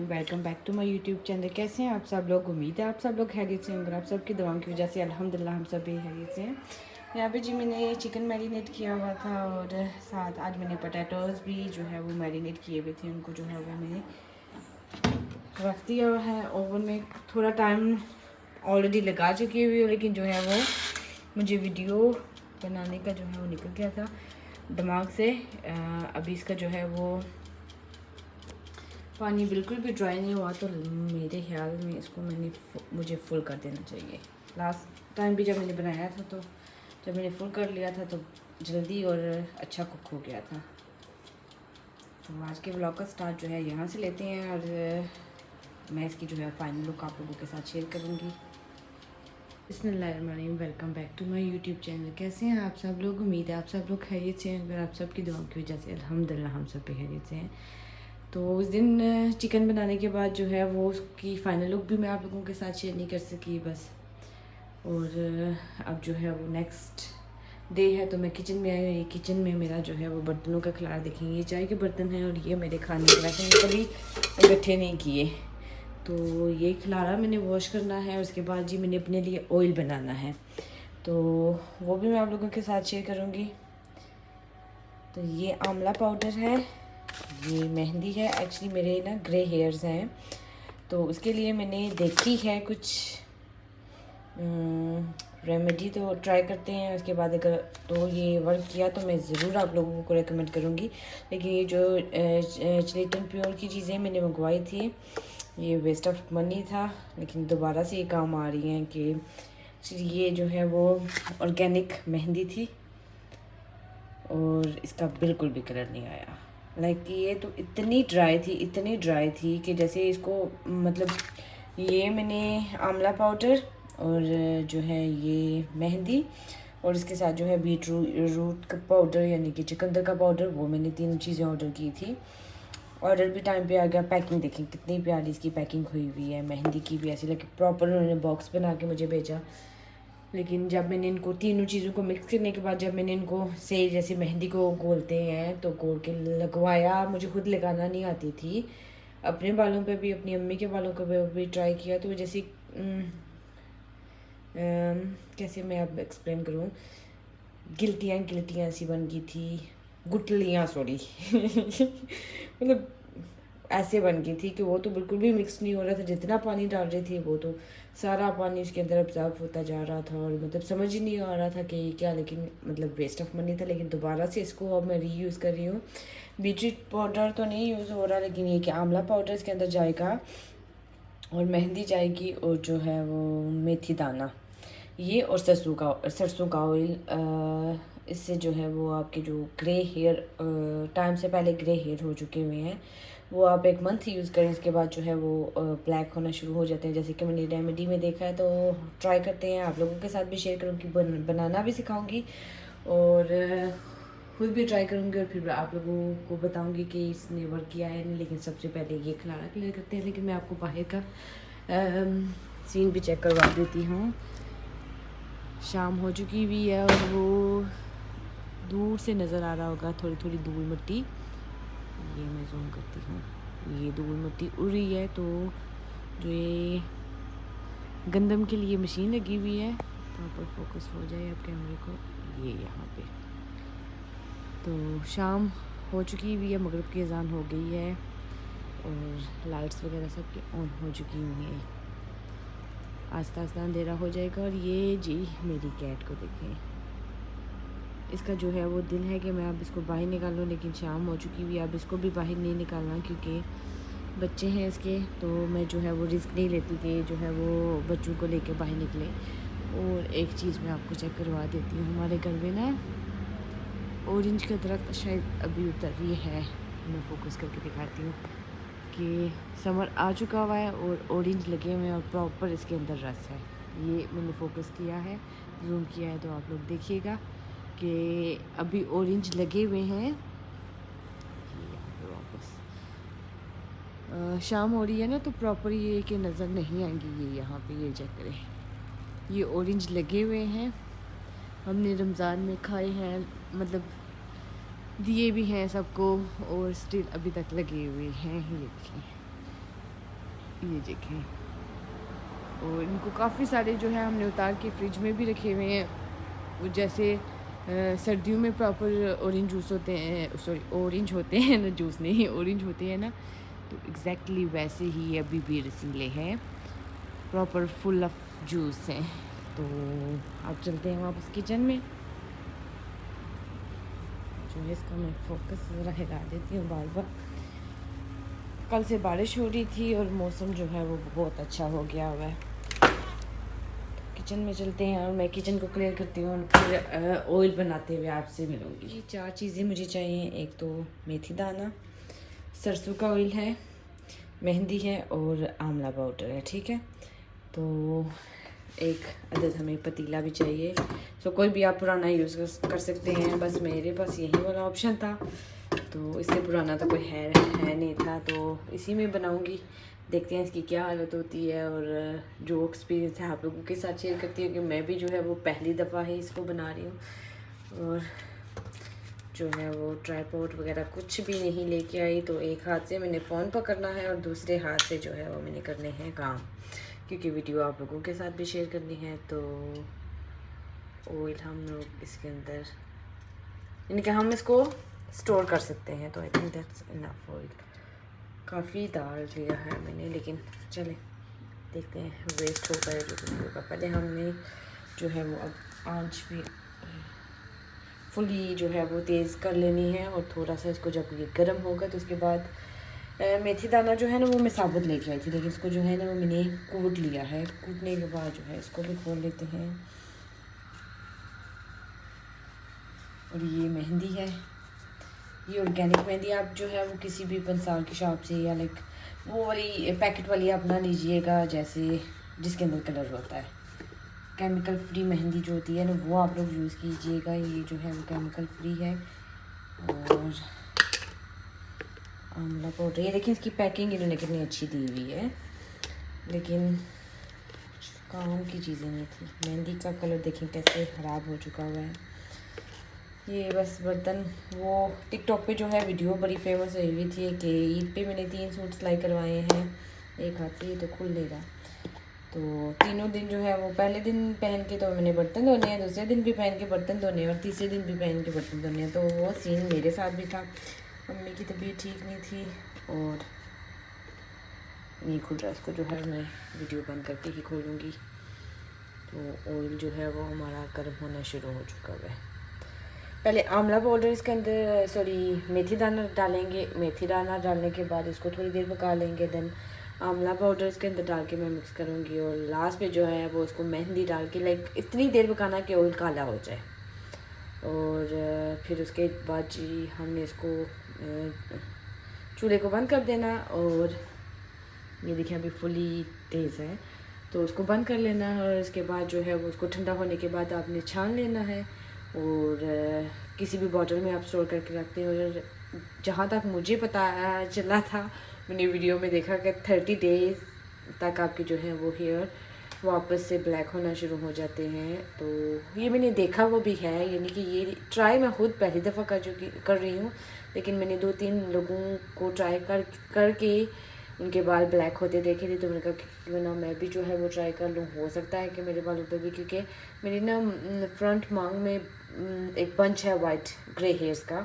Welcome back to my YouTube channel. कैसे हैं आप सब लोग? उम्मीद है आप सब लोग खैरियत से होंगे। आप सबकी दुआओं की वजह से अल्हम्दुलिल्लाह हम सब भी खैरियत से हैं। यहाँ पे जी मैंने चिकन मैरिनेट किया हुआ था और साथ आज मैंने पोटैटोज़ भी जो है वो मैरिनेट किए हुए थे, उनको जो है वो मैंने रख दिया हुआ है ओवन में। थोड़ा टाइम ऑलरेडी लगा चुकी हुई है, लेकिन जो है वो मुझे वीडियो बनाने का जो है वो निकल गया था दिमाग से। अभी इसका जो है वो पानी बिल्कुल भी ड्राई नहीं हुआ, तो मेरे ख्याल में इसको मुझे फुल कर देना चाहिए। लास्ट टाइम भी जब मैंने बनाया था, तो जब मैंने फुल कर लिया था तो जल्दी और अच्छा कुक हो गया था। तो आज के व्लॉग का स्टार्ट जो है यहाँ से लेते हैं और मैं इसकी जो है फाइनल लुक आप लोगों के साथ शेयर करूँगी। बिस्मिल्लाहिर्रहमानिर्रहीम। Welcome back to my YouTube channel. कैसे हैं आप सब लोग? उम्मीद है आप सब लोग खैरियत से हैं। अगर आप सब की दुआओं की वजह से अल्हम्दुलिल्लाह हम सब पे खैरियत से हैं। तो उस दिन चिकन बनाने के बाद जो है वो उसकी फ़ाइनल लुक भी मैं आप लोगों के साथ शेयर नहीं कर सकी बस। और अब जो है वो नेक्स्ट डे है, तो मैं किचन में आई हूँ। ये किचन में मेरा जो है वो बर्तनों का खिलाड़ देखेंगे। ये चाय के बर्तन हैं और ये मेरे खाने के वैसे कभी इकट्ठे नहीं किए। तो ये खिलाड़ा मैंने वॉश करना है और उसके बाद जी मैंने अपने लिए ऑयल बनाना है, तो वो भी मैं आप लोगों के साथ शेयर करूँगी। तो ये आंवला पाउडर है, ये मेहंदी है। एक्चुअली मेरे ना ग्रे हेयर्स हैं, तो उसके लिए मैंने देखी है कुछ रेमेडी, तो ट्राई करते हैं। उसके बाद अगर तो ये वर्क किया तो मैं ज़रूर आप लोगों को रेकमेंड करूँगी। लेकिन ये जो चिलिटन प्योर की चीज़ें मैंने मंगवाई थी, ये वेस्ट ऑफ मनी था, लेकिन दोबारा से ये काम आ रही हैं कि ये जो है वो ऑर्गेनिक मेहंदी थी और इसका बिल्कुल भी कलर नहीं आया। लाइक ये तो इतनी ड्राई थी कि जैसे इसको मतलब ये मैंने आंवला पाउडर और जो है ये मेहंदी और इसके साथ जो है बीट रूट का पाउडर यानी कि चुकंदर का पाउडर, वो मैंने 3 चीज़ें ऑर्डर की थी। ऑर्डर भी टाइम पे आ गया। पैकिंग देखें कितनी प्यारी इसकी पैकिंग हुई हुई है। मेहंदी की भी ऐसी लगे प्रॉपर उन्होंने बॉक्स बना के मुझे भेजा। लेकिन जब मैंने इनको तीनों चीज़ों को मिक्स करने के बाद जब मैंने इनको से जैसे मेहंदी को घोलते हैं तो घोल के लगवाया, मुझे खुद लगाना नहीं आती थी। अपने बालों पे भी, अपनी अम्मी के बालों पे भी ट्राई किया, तो जैसे कैसे मैं अब एक्सप्लेन करूँ, गिल्टियाँ सी बन गई थी, गुठलियाँ सॉरी मतलब ऐसे बन गई थी कि वो तो बिल्कुल भी मिक्स नहीं हो रहा था। जितना पानी डाल रही थी वो तो सारा पानी उसके अंदर ऑब्जर्व होता जा रहा था और मतलब समझ ही नहीं आ रहा था कि क्या, लेकिन मतलब वेस्ट ऑफ मनी था। लेकिन दोबारा से इसको अब मैं रीयूज़ कर रही हूँ। बीटरूट पाउडर तो नहीं यूज़ हो रहा, लेकिन ये कि आंवला पाउडर इसके अंदर जाएगा और मेहंदी जाएगी और जो है वो मेथी दाना ये और सरसों का ऑयल। इससे जो है वो आपके जो ग्रे हेयर टाइम से पहले ग्रे हेयर हो चुके हुए हैं वो आप 1 मंथ यूज़ करें। इसके बाद जो है वो ब्लैक होना शुरू हो जाते हैं, जैसे कि मैंने रेमेडी में देखा है। तो ट्राई करते हैं, आप लोगों के साथ भी शेयर करूँगी, बनाना भी सिखाऊंगी और खुद भी ट्राई करूँगी और फिर आप लोगों को बताऊँगी कि इसने वर्क किया है नहीं। लेकिन सबसे पहले ये खिलाड़ा क्लियर करते हैं। लेकिन मैं आपको बाहर का सीन भी चेक करवा देती हूँ। शाम हो चुकी हुई है और वो दूर से नज़र आ रहा होगा थोड़ी थोड़ी धूल मिट्टी। ये मैं जूम करती हूँ, ये धूल मिट्टी उड़ रही है। तो जो ये गंदम के लिए मशीन लगी हुई है, प्रॉपर फोकस हो जाए आप कैमरे को, ये यहाँ पे। तो शाम हो चुकी हुई है, मगरिब की अजान हो गई है और लाइट्स वगैरह सब की ऑन हो चुकी हुई हैं। आस्ता आस्ता अंधेरा हो जाएगा। और ये जी मेरी कैट को देखें, इसका जो है वो दिल है कि मैं अब इसको बाहर निकालूँ, लेकिन शाम हो चुकी हुई है, अब इसको भी बाहर नहीं निकालना क्योंकि बच्चे हैं इसके। तो मैं जो है वो रिस्क नहीं लेती कि जो है वो बच्चों को लेके बाहर निकले। और एक चीज़ मैं आपको चेक करवा देती हूँ, हमारे घर में ना ऑरेंज का दरख्त शायद अभी उतर रही है, मैं फोकस करके दिखाती हूँ कि समर आ चुका हुआ है और ऑरेंज लगे हुए हैं और प्रॉपर इसके अंदर रस है। ये मैंने फोकस किया है, जूम किया है, तो आप लोग देखिएगा कि अभी ऑरेंज लगे हुए हैं। वापस शाम हो रही है ना, तो प्रॉपर ये कि नज़र नहीं आएंगी। ये यहाँ पे ये चेक करें, ये ऑरेंज लगे हुए हैं। हमने रमज़ान में खाए हैं, मतलब दिए भी हैं सबको और स्टिल अभी तक लगे हुए हैं। ये देखिए ये देखें। और इनको काफ़ी सारे जो है हमने उतार के फ्रिज में भी रखे हुए हैं। वो जैसे सर्दियों में प्रॉपर ऑरेंज जूस होते हैं, सॉरी ऑरेंज होते हैं ना, जूस नहीं ऑरेंज होते हैं ना, तो एग्जैक्टली वैसे ही अभी भी रसीले हैं, प्रॉपर फुल ऑफ जूस हैं। तो आप चलते हैं वापस किचन में। जो है इसका मैं फोकस ज़रा हिला देती हूँ बार बार। कल से बारिश हो रही थी और मौसम जो है वो बहुत अच्छा हो गया हुआ है। किचन में चलते हैं और मैं किचन को क्लियर करती हूँ और फिर ऑयल बनाते हुए आपसे मिलूँगी। ये 4 चीज़ें मुझे चाहिए। एक तो मेथी दाना, सरसों का ऑयल है, मेहंदी है और आंवला पाउडर है। ठीक है, तो एक अदद हमें पतीला भी चाहिए। सो कोई भी आप पुराना यूज़ कर सकते हैं, बस मेरे पास यही वाला ऑप्शन था, तो इससे पुराना तो कोई है नहीं था, तो इसी में बनाऊँगी। देखते हैं इसकी क्या हालत होती है और जो एक्सपीरियंस है आप लोगों के साथ शेयर करती हूँ कि मैं भी जो है वो पहली दफ़ा ही इसको बना रही हूँ और जो है वो ट्राइपॉड वगैरह कुछ भी नहीं लेके आई। तो एक हाथ से मैंने फ़ोन पकड़ना है और दूसरे हाथ से जो है वो मैंने करने हैं काम, क्योंकि वीडियो आप लोगों के साथ भी शेयर करनी है। तो ऑयल हम लोग इसके अंदर, यानी कि हम इसको स्टोर कर सकते हैं, तो I think that's enough oil. काफ़ी डाल दिया है मैंने, लेकिन चले देखते हैं, वेस्ट होगा या जो कुछ होगा। पहले हमने जो है वो अब आंच भी फुली जो है वो तेज़ कर लेनी है और थोड़ा सा इसको जब ये गर्म होगा तो उसके बाद मेथी दाना जो है ना वो मैं साबुत लेके आई थी, लेकिन इसको जो है ना वो मैंने कूट लिया है। कूटने के बाद जो है इसको भी खोल लेते हैं। और ये मेहंदी है, ये ऑर्गेनिक मेहंदी। आप जो है वो किसी भी पंसार की शॉप से या लाइक वो वाली पैकेट वाली आप ना लीजिएगा, जैसे जिसके अंदर कलर होता है। केमिकल फ्री मेहंदी जो होती है ना वो आप लोग यूज़ कीजिएगा। ये जो है वो केमिकल फ्री है। और आंवला पाउडर, ये देखिए इसकी पैकिंग इन्होंने कितनी अच्छी दी हुई है, लेकिन काम की चीज़ें नहीं थी। मेहंदी का कलर देखें कैसे ख़राब हो चुका हुआ है। ये बस बर्तन, वो टिकटॉक पे जो है वीडियो बड़ी फेमस हुई हुई थी कि ईद पे मैंने 3 सूट सिलाई करवाए हैं एक हाथ से, तो खुल लेगा। तो तीनों दिन जो है वो पहले दिन पहन के तो मैंने बर्तन धोने हैं, दूसरे दिन भी पहन के बर्तन धोने हैं और तीसरे दिन भी पहन के बर्तन धोने हैं। तो वो सीन मेरे साथ भी था। मम्मी की तबीयत ठीक नहीं थी और नहीं खुल रहा, इसको जो है मैं वीडियो बंद करके ही खोलूँगी। तो ऑयल जो है वो हमारा गर्म होना शुरू हो चुका है। पहले आंवला पाउडर इसके अंदर, सॉरी मेथी दाना डालेंगे। मेथी दाना डालने के बाद इसको थोड़ी देर पका लेंगे। देन आंवला पाउडर इसके अंदर डाल के मैं मिक्स करूँगी और लास्ट पे जो है वो इसको मेहंदी डाल के लाइक इतनी देर पकाना कि ऑयल काला हो जाए। और फिर उसके बाद जी हमने इसको चूल्हे को बंद कर देना। और ये देखिए अभी फुली तेज़ है, तो उसको बंद कर लेना है। और इसके बाद जो है वो उसको ठंडा होने के बाद आपने छान लेना है और किसी भी बॉटल में आप स्टोर करके रखते हैं। और जहाँ तक मुझे पता चला था, मैंने वीडियो में देखा कि 30 डेज़ तक आपके जो है वो हेयर वापस से ब्लैक होना शुरू हो जाते हैं। तो ये मैंने देखा वो भी है, यानी कि ये ट्राई मैं खुद पहली दफ़ा कर रही हूँ, लेकिन मैंने 2-3 लोगों को ट्राई करके उनके बाल ब्लैक होते देखे थे। तो मैंने कहा क्यों ना मैं भी जो है वो ट्राई कर लूँ, हो सकता है कि मेरे बालों पे भी, क्योंकि मेरी ना फ्रंट मांग में एक बंच है वाइट ग्रे हेयर्स का,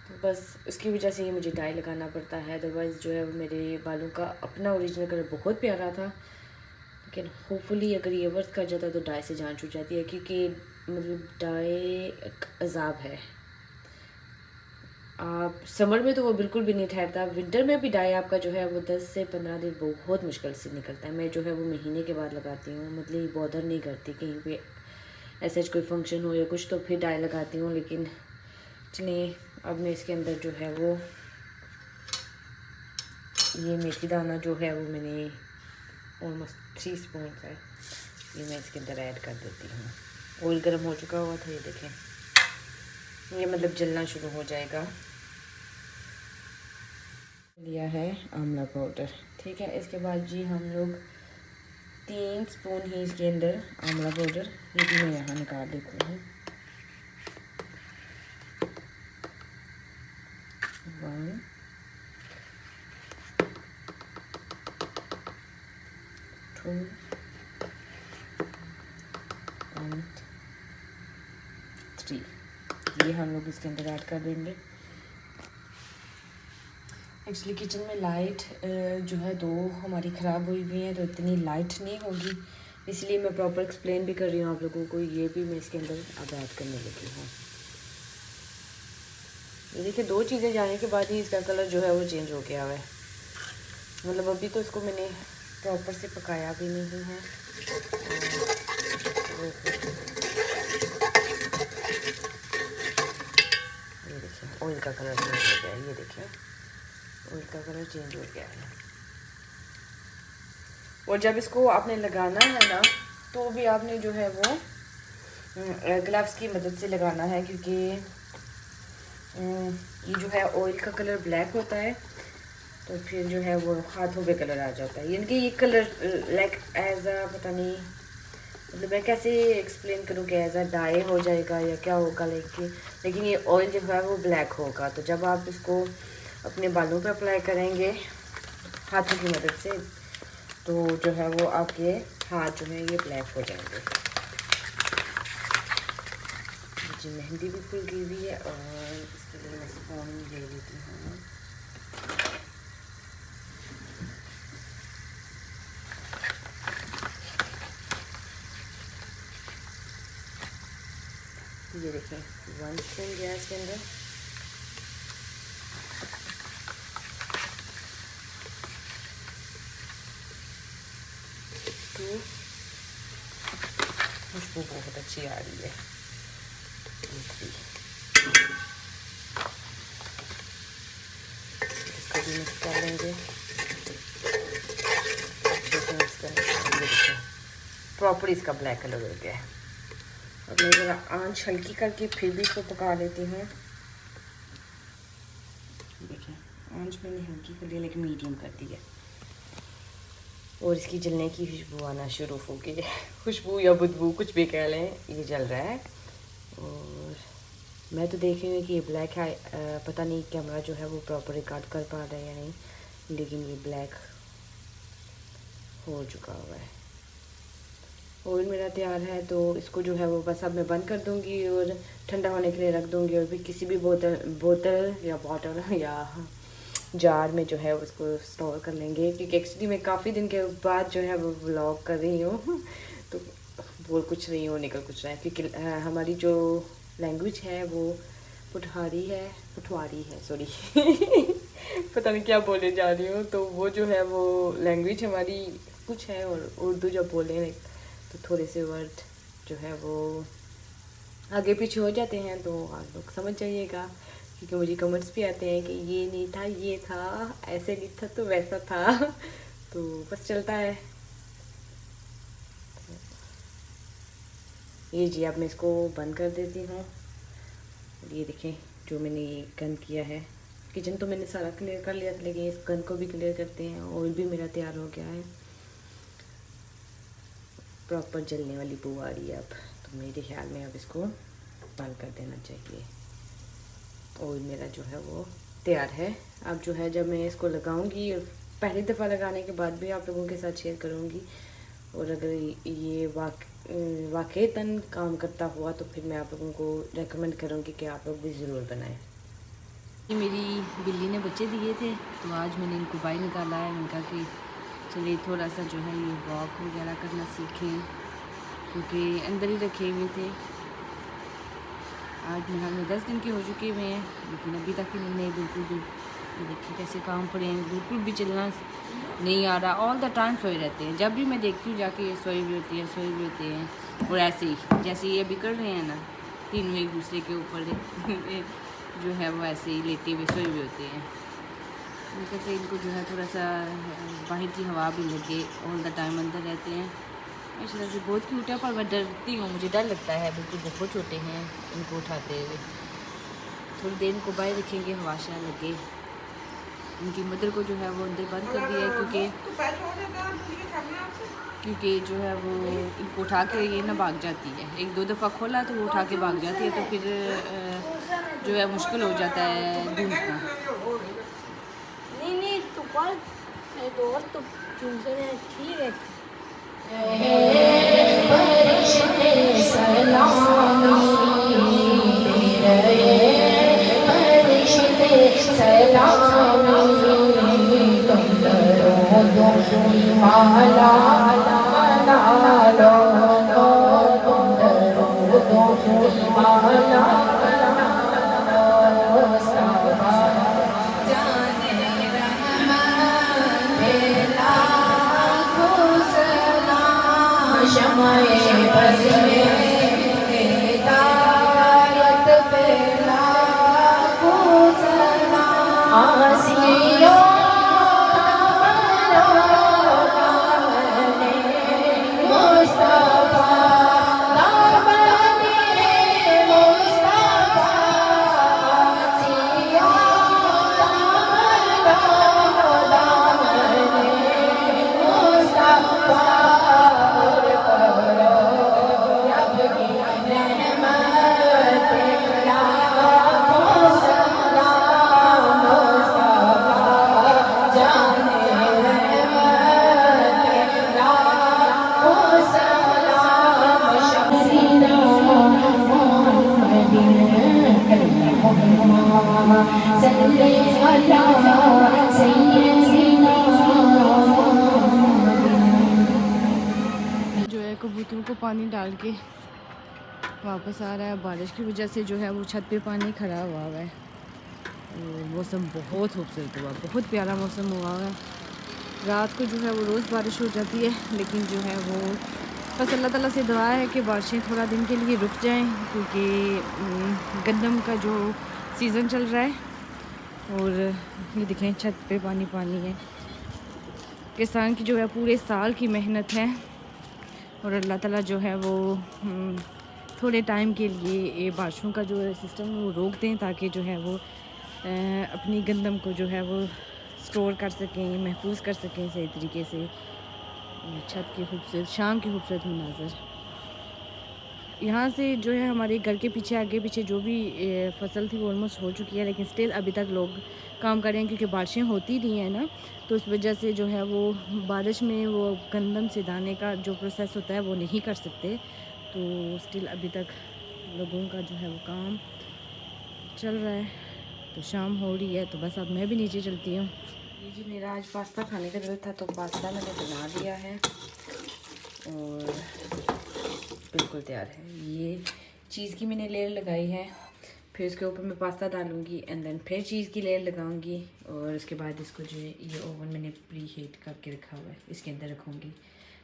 तो बस उसकी वजह से ही मुझे डाई लगाना पड़ता है। अदरवाइज़ जो है वो मेरे बालों का अपना ओरिजिनल कलर बहुत प्यारा था, लेकिन होपफुली अगर ये वर्क कर जाता तो डाई से जान छूट जाती है, क्योंकि मतलब डाई एक अजाब है। आप समर में तो वो बिल्कुल भी नहीं ठहरता, विंटर में भी डाई आपका जो है वो 10 से 15 दिन बहुत मुश्किल से निकलता है। मैं जो है वो महीने के बाद लगाती हूँ, मतलब बॉदर नहीं करती कहीं पे ऐसा कोई फंक्शन हो या कुछ तो फिर डाई लगाती हूँ। लेकिन चलिए अब मैं इसके अंदर जो है वो ये मेथी दाना जो है वो मैंने ऑलमोस्ट 3 स्पून है, ये मैं इसके अंदर ऐड कर देती हूँ। ऑयल गर्म हो चुका हुआ था, ये देखें ये मतलब जलना शुरू हो जाएगा। लिया है आंवला पाउडर, ठीक है। इसके बाद जी हम लोग 3 स्पून ही इसके अंदर आंवला पाउडर, ये भी मैं यहाँ निकाल देती हूँ। 1 2 and 3 ये हम लोग इसके अंदर ऐड कर देंगे। एक्चुअली किचन में लाइट जो है 2 हमारी ख़राब हुई हुई है, तो इतनी लाइट नहीं होगी, इसलिए मैं प्रॉपर एक्सप्लेन भी कर रही हूँ आप लोगों को। ये भी मैं इसके अंदर अब ऐड करने लगी हूँ। ये देखिए 2 चीज़ें जाने के बाद ही इसका कलर जो है वो चेंज हो गया हुआ है। मतलब अभी तो इसको मैंने प्रॉपर से पकाया भी नहीं है। ये देखिए ऑयल का कलर चेंज हो गया है। ये देखिए ऑयल का कलर चेंज हो गया है। और जब इसको आपने लगाना है ना, तो भी आपने जो है वो ग्लव्स की मदद से लगाना है, क्योंकि ये जो है ऑयल का कलर ब्लैक होता है, तो फिर जो है वो हाथों पे कलर आ जाता है। यानी कि ये कलर लाइक एज अ पता नहीं, मतलब मैं कैसे एक्सप्लेन करूँ कि एज अ डाई हो जाएगा या क्या होगा, लेकिन ये ऑयल जो है वो ब्लैक होगा। तो जब आप इसको अपने बालों पे अप्लाई करेंगे हाथों की मदद से, तो जो है वो आपके हाथ जो है ये ब्लैक हो जाएंगे। जी मेहंदी भी फुल गई हुई है, और इसके लिए मैं स्पून ले लेती हूँ। ये देखें 1 स्पून गैस के अंदर। खुशबू बहुत अच्छी आ रही है। इसको भी मिक्स कर लेंगे अच्छे से मिक्स करेंगे। प्रॉपर इसका ब्लैक कलर हो गया है। और मैं ज़रा आंच हल्की करके फिर भी इसको पका लेती हूँ। देखिए आंच मैंने हल्की कर लिया, लेकिन मीडियम कर दी है, और इसकी जलने की खुशबू आना शुरू हो गई है। खुशबू या बदबू कुछ भी कह लें, ये जल रहा है। और मैं तो देख रही हूँ कि ये ब्लैक है, पता नहीं कैमरा जो है वो प्रॉपर रिकॉर्ड कर पा रहा है या नहीं, लेकिन ये ब्लैक हो चुका हुआ है। ऑयल मेरा तैयार है, तो इसको जो है वो बस अब मैं बंद कर दूँगी और ठंडा होने के लिए रख दूँगी, और फिर किसी भी बोतल या बॉटल या जार में जो है उसको स्टोर कर लेंगे। क्योंकि एक्चुअली मैं काफ़ी दिन के बाद जो है वो व्लॉग कर रही हूँ, तो बोल कुछ रही हूँ निकल कुछ रहा है, क्योंकि हमारी जो लैंग्वेज है वो पठवारी है सॉरी पता नहीं क्या बोले जा रही हूँ। तो वो जो है वो लैंग्वेज हमारी कुछ है, और उर्दू जब बोले तो थोड़े से वर्ड जो है वो आगे पीछे हो जाते हैं, तो आप लोग समझ जाइएगा। क्योंकि मुझे कमेंट्स भी आते हैं कि ये नहीं था, ये था, ऐसे नहीं था तो वैसा था तो बस चलता है। ये जी अब मैं इसको बंद कर देती हूँ। ये देखें जो मैंने ये गंद किया है, किचन तो मैंने सारा क्लियर कर लिया था, लेकिन इस गंद को भी क्लियर करते हैं। ऑयल भी मेरा तैयार हो गया है, प्रॉपर जलने वाली बू आ रही है अब। तो मेरे ख्याल में अब इसको बंद कर देना चाहिए। ऑयल मेरा जो है वो तैयार है। अब जो है जब मैं इसको लगाऊंगी, पहली दफ़ा लगाने के बाद भी आप लोगों के साथ शेयर करूंगी, और अगर ये वाकईतन काम करता हुआ तो फिर मैं आप लोगों को रेकमेंड करूंगी कि आप लोग भी ज़रूर बनाएं। ये मेरी बिल्ली ने बच्चे दिए थे, तो आज मैंने इनको बाहर निकाला है। मैंने कहा कि चलिए थोड़ा सा जो है ये वॉक वगैरह करना सीखें, क्योंकि अंदर ही रखे हुए थे। आज मेरे हाल में 10 दिन के हो चुके हुए हैं, लेकिन अभी तक इन्होंने बिल्कुल भी, देखिए कैसे काम पड़े हैं, बिल्कुल भी चलना नहीं आ रहा। ऑल द टाइम सोए रहते हैं। जब भी मैं देखती हूँ जाके ये सोए भी होती है, सोए भी होते हैं। और ऐसे ही जैसे ये अभी कर रहे हैं ना, तीनों एक दूसरे के ऊपर जो है वो ऐसे ही लेटे हुए सोए हुए होते हैं। कहते इनको जो है थोड़ा सा बाहर की हवा भी लगे, ऑल द टाइम अंदर रहते हैं। इस तरह से बहुत क्यूट है, पर मैं डरती हूँ, मुझे डर लगता है। बिल्कुल बहुत छोटे हैं, इनको उठाते हुए थोड़ी देर इनको बाहर रखेंगे, हवा शा लगे। इनकी मदर को जो है वो अंदर बंद कर दिया है, क्योंकि जो है वो इनको उठा के ये ना भाग जाती है। 1-2 दफ़ा खोला तो वो उठा के भाग जाती है, तो फिर जो है मुश्किल हो जाता है ढूंढना। नहीं तो ठीक है। जो है कबूतरों को पानी डाल के वापस आ रहा है। बारिश की वजह से जो है वो छत पे पानी खड़ा हुआ है और मौसम बहुत खूबसूरत हुआ, बहुत प्यारा मौसम हुआ है। रात को जो है वो रोज़ बारिश हो जाती है, लेकिन जो है वो बस अल्लाह ताला से दुआ है कि बारिशें थोड़ा दिन के लिए रुक जाएं, क्योंकि गंदम का जो सीज़न चल रहा है। और ये दिखें छत पे पानी पानी है। किसान की जो है पूरे साल की मेहनत है और अल्लाह ताला जो है वो थोड़े टाइम के लिए ये बारिशों का जो सिस्टम वो रोक दें, ताकि जो है वो अपनी गंदम को जो है वो स्टोर कर सकें, महफूज कर सकें सही तरीके से। छत की खूबसूरत शाम की खूबसूरत मनाज़र यहाँ से जो है हमारे घर के पीछे आगे पीछे जो भी फसल थी वो ऑलमोस्ट हो चुकी है, लेकिन स्टिल अभी तक लोग काम कर रहे हैं, क्योंकि बारिशें होती रही हैं ना, तो उस वजह से जो है वो बारिश में वो गंदम से दाने का जो प्रोसेस होता है वो नहीं कर सकते। तो स्टिल अभी तक लोगों का जो है वो काम चल रहा है। तो शाम हो रही है, तो बस अब मैं भी नीचे चलती हूँ। ये जी मेरा आज पास्ता खाने का दिल था, तो पास्ता मैंने बना लिया है और बिल्कुल तैयार है। ये चीज़ की मैंने लेयर लगाई है, फिर उसके ऊपर मैं पास्ता डालूँगी एंड देन फिर चीज़ की लेयर लगाऊँगी और उसके बाद इसको जो है ये ओवन मैंने प्री हीट करके रखा हुआ है, इसके अंदर रखूँगी।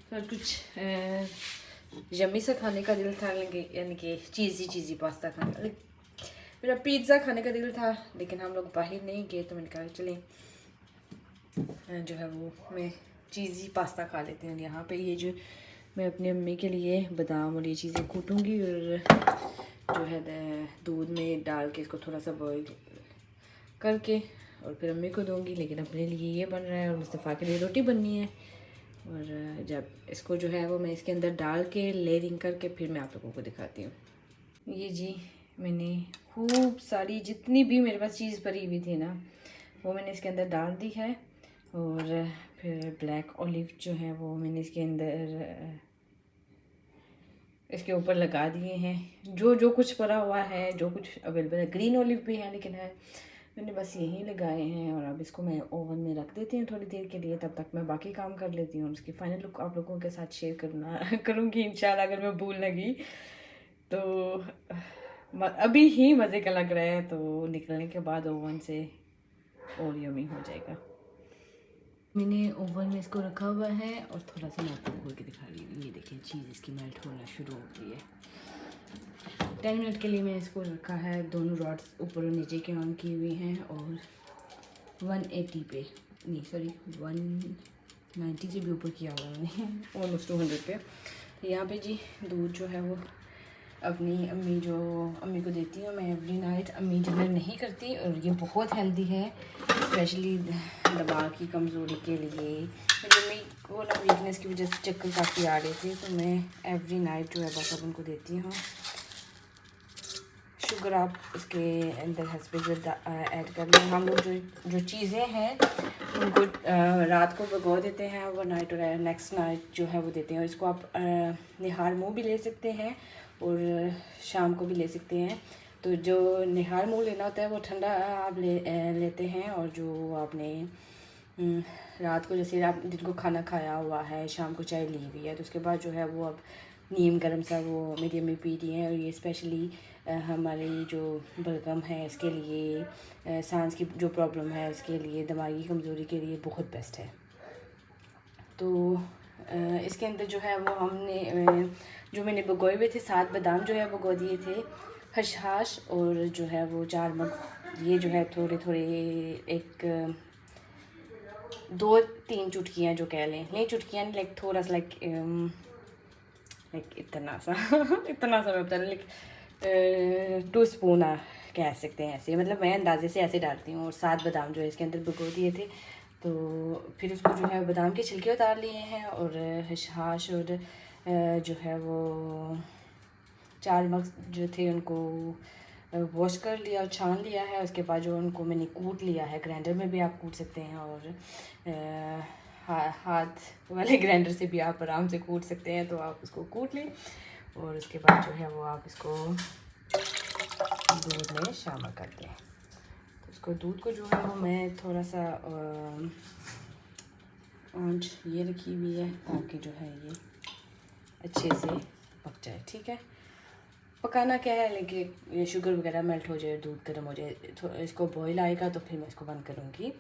तो कुछ यम्मी सा खाने का दिल था, यानी कि चीज़ी पास्ता खाने का। मेरा पिज़्ज़ा खाने का दिल था, लेकिन हम लोग बाहर नहीं गए, तो मैंने कहा चलें जो है वो मैं चीज़ी पास्ता खा लेते हैं। यहाँ पे ये जो मैं अपनी अम्मी के लिए बादाम और ये चीज़ें कूटूँगी और जो है दूध में डाल के इसको थोड़ा सा बॉईल करके और फिर अम्मी को दूँगी। लेकिन अपने लिए ये बन रहा है और मुस्तफ़ा के लिए रोटी बननी है। और जब इसको जो है वो मैं इसके अंदर डाल के लेयरिंग करके फिर मैं आप लोगों को दिखाती हूँ। ये जी मैंने खूब सारी जितनी भी मेरे पास चीज़ पड़ी हुई थी ना, वो मैंने इसके अंदर डाल दी है। और फिर ब्लैक ऑलिव जो है वो मैंने इसके अंदर इसके ऊपर लगा दिए हैं। जो कुछ पड़ा हुआ है, जो कुछ अवेलेबल है, ग्रीन ऑलिव भी है लेकिन है, मैंने बस यही लगाए हैं। और अब इसको मैं ओवन में रख देती हूँ थोड़ी देर के लिए, तब तक मैं बाकी काम कर लेती हूँ। उसकी फाइनल लुक आप लोगों के साथ शेयर करूँगी इंशाल्लाह, अगर मैं भूल लगी तो। अभी ही मज़े का लग रहा है, तो निकलने के बाद ओवन से और यम्मी हो जाएगा। मैंने ओवन में इसको रखा हुआ है और थोड़ा सा मैं आपको खोल के दिखा रही हूँ। ये देखिए चीज़ इसकी मेल्ट होना शुरू हो गई है। 10 मिनट के लिए मैंने इसको रखा है। दोनों रॉड्स ऊपर और नीचे के ऑन की हुई हैं और 180 पे नहीं सॉरी 190 से भी ऊपर किया हुआ मैंने, ऑलमोस्ट 200 पे। तो यहाँ पे जी दूध जो है वो अपनी अम्मी को देती हूँ मैं एवरी नाइट। अम्मी डिनर नहीं करती और ये बहुत हेल्दी है, स्पेशली दिमाग की कमज़ोरी के लिए। मेरी अम्मी को ना वीकनेस की वजह से चक्कर काफ़ी आ रहे थे, तो मैं एवरी नाइट जो है बस अब उनको देती हूँ। शुगर आप इसके अंदर हस्बे ऐड कर लें। हम लोग जो चीज़ें हैं उनको रात को भिगो देते हैं ओवरनाइट, और नेक्स्ट नाइट जो है वो देते हैं। और इसको आप निहार मुँह भी ले सकते हैं और शाम को भी ले सकते हैं। तो जो निहार मुँह लेना होता है वो ठंडा आप लेते हैं, और जो आपने रात को जैसे आप जिनको खाना खाया हुआ है, शाम को चाय ली हुई है, तो उसके बाद जो है वो अब नीम गर्म सा वो मेरी अम्मी पी रही हैं। और ये स्पेशली हमारी जो बलगम है इसके लिए, सांस की जो प्रॉब्लम है इसके लिए, दिमागी कमज़ोरी के लिए बहुत बेस्ट है। तो इसके अंदर जो है वो हमने जो मैंने भिगोए हुए थे 7 बादाम जो है भिगो दिए थे, खसखस, और जो है वो 4 मग ये जो है थोड़े थोड़े एक 2-3 चुटकियाँ जो कह लें, नहीं चुटकियाँ नहीं, लाइक थोड़ा सा लाइक इतना सा इतना सा मैं बता रही, लाइक 2 स्पून कह सकते हैं ऐसे, मतलब मैं अंदाजे से ऐसे डालती हूँ। और 7 बादाम जो है इसके अंदर भिगो दिए थे। तो फिर उसको जो है बादाम के छिलके उतार लिए हैं, और खसखस और जो है वो 4 मग जो थे उनको वॉश कर लिया और छान लिया है। उसके बाद जो उनको मैंने कूट लिया है, ग्राइंडर में भी आप कूट सकते हैं, और हाथ वाले ग्राइंडर से भी आप आराम से कूट सकते हैं। तो आप उसको कूट लें, और उसके बाद जो है वो आप इसको दूध में शामिल कर दें। तो उसको दूध को जो है वो मैं थोड़ा सा आंच ये रखी हुई है ताकि जो है ये अच्छे से पक जाए। ठीक है, पकाना क्या है, लेकिन ये शुगर वगैरह मेल्ट हो जाए, दूध गर्म हो जाए, तो इसको बॉईल आएगा तो फिर मैं इसको बंद करूँगी।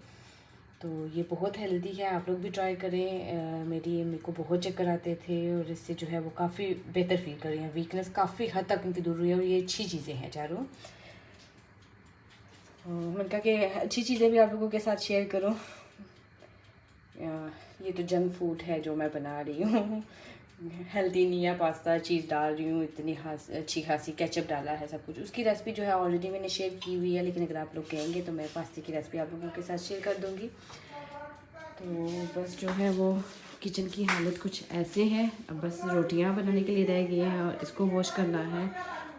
तो ये बहुत हेल्दी है, आप लोग भी ट्राई करें। मेरे को बहुत चक्कर आते थे, और इससे जो है वो काफ़ी बेहतर फील कर रही हैं, वीकनेस काफ़ी हद तक इनकी दूर हुई है। और ये अच्छी चीज़ें हैं चारों। मैंने कहा कि अच्छी चीज़ें भी आप लोगों के साथ शेयर करूँ। ये तो जंक फूड है जो मैं बना रही हूँ, हेल्दी नहीं है, पास्ता चीज़ डाल रही हूँ, इतनी अच्छी खासी केचप डाला है, सब कुछ। उसकी रेसिपी जो है ऑलरेडी मैंने शेयर की हुई है, लेकिन अगर आप लोग कहेंगे तो मैं पास्ते की रेसिपी आप लोगों के साथ शेयर कर दूँगी। तो बस जो है वो किचन की हालत कुछ ऐसे है। अब बस रोटियाँ बनाने के लिए रह गई हैं, और इसको वॉश करना है,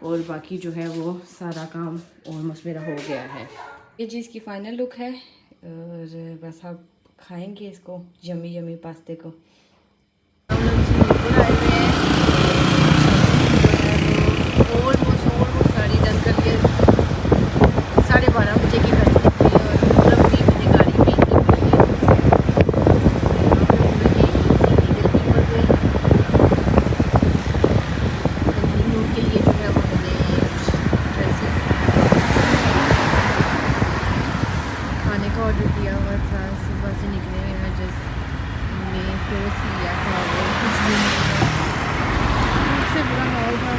और बाकी जो है वो सारा काम ऑलमोस्ट मेरा हो गया है। ये चीज़ की फ़ाइनल लुक है, और बस आप खाएंगे इसको, यमी यमी पास्ते को। ऑलमोस्ट साड़ी डन कर लिए, 12:30 बजे की घर से निकली, और पूरा फ्री मैंने गाड़ी में ही निकली है। के लिए जो है वो मैंने ड्रेसेस खाने का ऑर्डर किया हुआ था। सुबह से निकले हैं, जस्ट हमने टोस्ट लिया था, और कुछ भी से बुरा हाल था।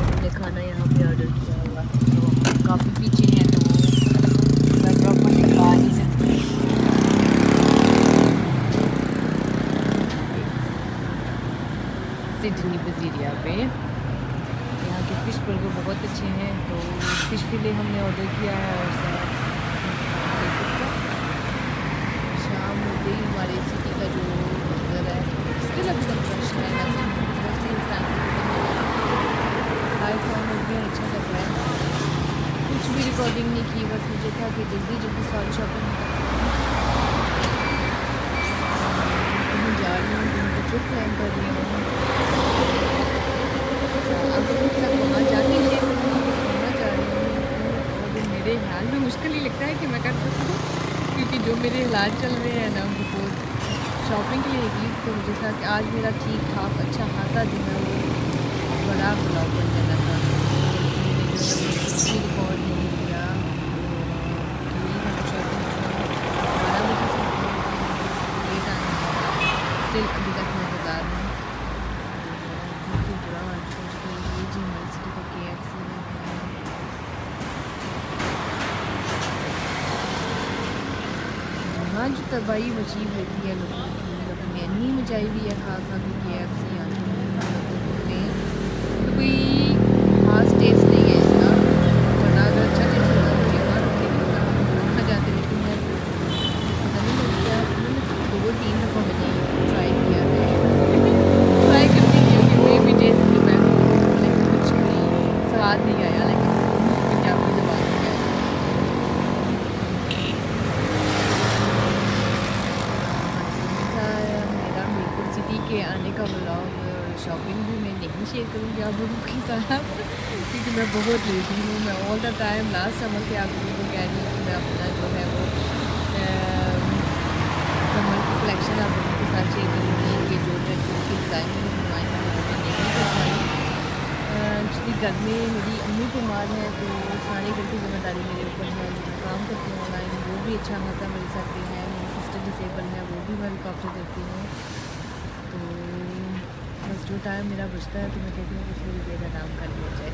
हमने खाना यहाँ पे ऑर्डर किया हुआ, तो काफ़ी पीछे हैं, तो मैं प्रॉपर दिखा नहीं सकती। सिडनी बजीरिया पे यहाँ के फ़िश बर्गर बहुत अच्छे हैं, तो फ़िश फिले हमने ऑर्डर किया है। और शाम हो गई, हमारे सिटी का जो मंजर है स्टिल अभी तक फ्रेश है, अच्छा लग रहा है। कुछ भी रिकॉर्डिंग नहीं की, बस मुझे था कि जल्दी जल्दी सारी शॉपिंग कहीं जा रही हूँ, कहीं पर ट्रिप प्लान कर रही हूँ। अब सब वहाँ जाके घूमना चाह रही हूँ, और मेरे ख्याल में मुश्किल ही लगता है कि मैं कर सकूँ, क्योंकि जो मेरे हालात चल रहे हैं ना, बहुत शॉपिंग के लिए निकली। तो मुझे था कि आज मेरा ठीक ठाक अच्छा खासा जो है वो बड़ा ब्लॉग बन जाना था, रिकॉर्ड नहीं किया। शॉपिंग 12 बजे से लेट आए, स्टिल अभी तक मैं बता रही हूँ। बुरा हाल सोच के ये जी हमारी सिटी का KFC हाँ, जो तबाही मची होती है लोगों की, मतलब मैंने मचाई हुई है खा खा के KFC कोई खास टेस्ट नहीं है इसका, वरना अगर अच्छा टेस्ट होगा तो यहाँ खा जाते। लेकिन मैं पता नहीं लग गया, मैंने 2-3 दफ़ा मैंने ट्राई किया है, ट्राई करती हूँ कि मैं भी टेस्ट नहीं शेयर करूँगी आप लोगों के साथ क्योंकि मैं बहुत लेज़ी हूँ। मैं all the time last summer से आप लोगों को कह रही हूँ कि मैं अपना जो है वो समर की कलेक्शन आप लोगों के साथ शेयर करूँगी। ये जो ड्रेसेस की डिज़ाइन मैंने बनवाई है वो मैंने नहीं बनवाई। एक्चुअली घर में मेरी अम्मी बीमार है तो सारी घर की ज़िम्मेदारी मेरे ऊपर है। जो मैं काम करती हूँ ऑनलाइन वो भी अच्छा खासा मेरे साथ पे है। मेरी सिस्टर डिसेबल है वो भी मैं लुक आफ्टर करती हूँ। तो बस जो टाइम मेरा बचता है तो मैं कहती हूँ कि थोड़ी देर आराम कर लिया जाए।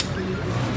थोड़ी कुर्सी